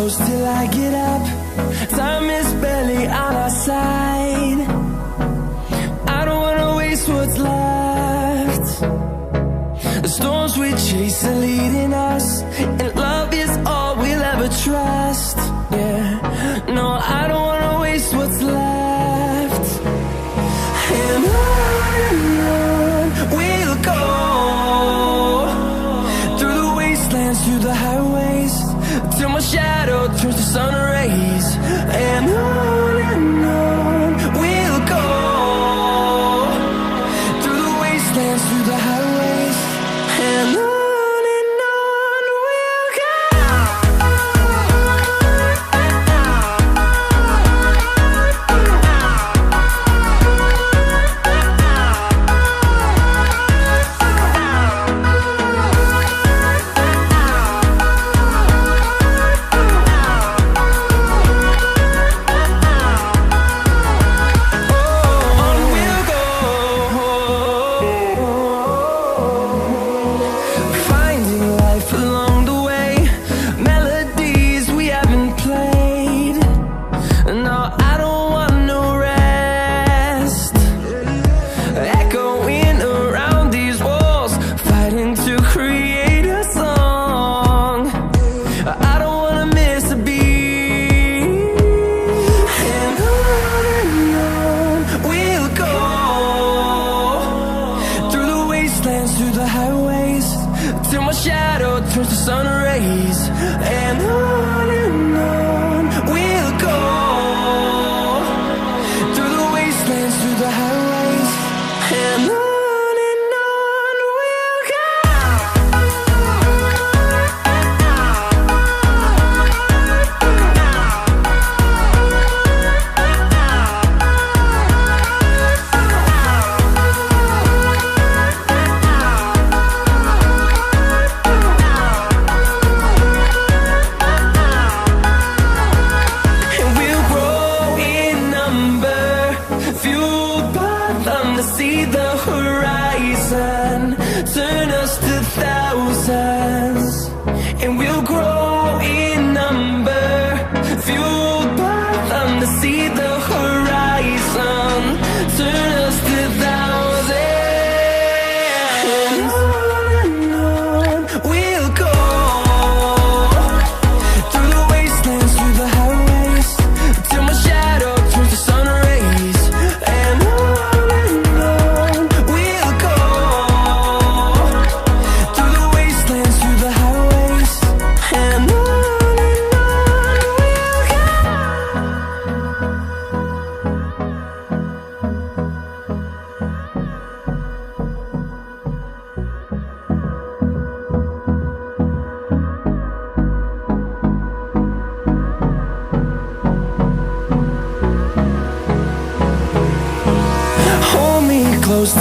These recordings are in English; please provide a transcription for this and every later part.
close till I get up. Time is barely on our side. I don't wanna waste what's left. The storms we chase are leading us, and love is all we'll ever trust. Yeah, no, I don't wanna waste what's left. And on we'll go, through the wastelands, through the highways, till my shadow turns to sun rays. And on we'll go, through the wastelands, through the highways, and on.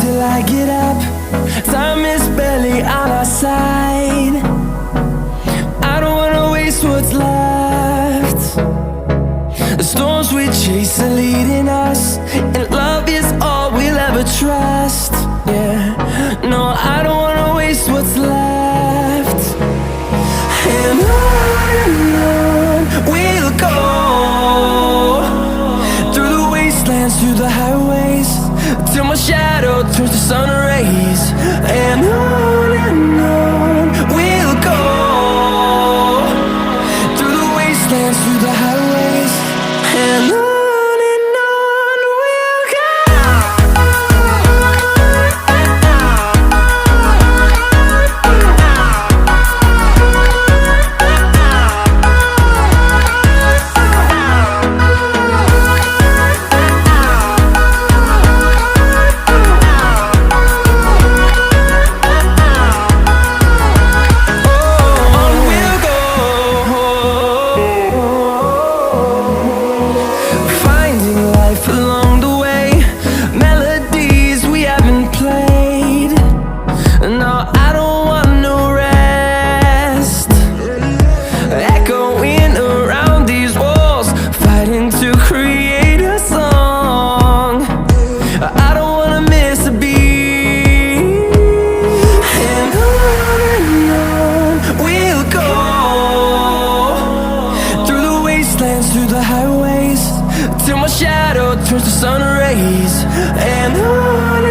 Till I get up, time is barely on our side. I don't wanna waste what's left. The storms we chase are leading us, and love is all we'll ever trust. Yeah, no, I don't wanna waste what's left. And on we'll go, through the wastelands, through the highways, till my shadow turns to sun rays. And on we'll go, through the wastelands, through the highways, and on. wastelands through the highways, till my shadow turns to sun rays. And on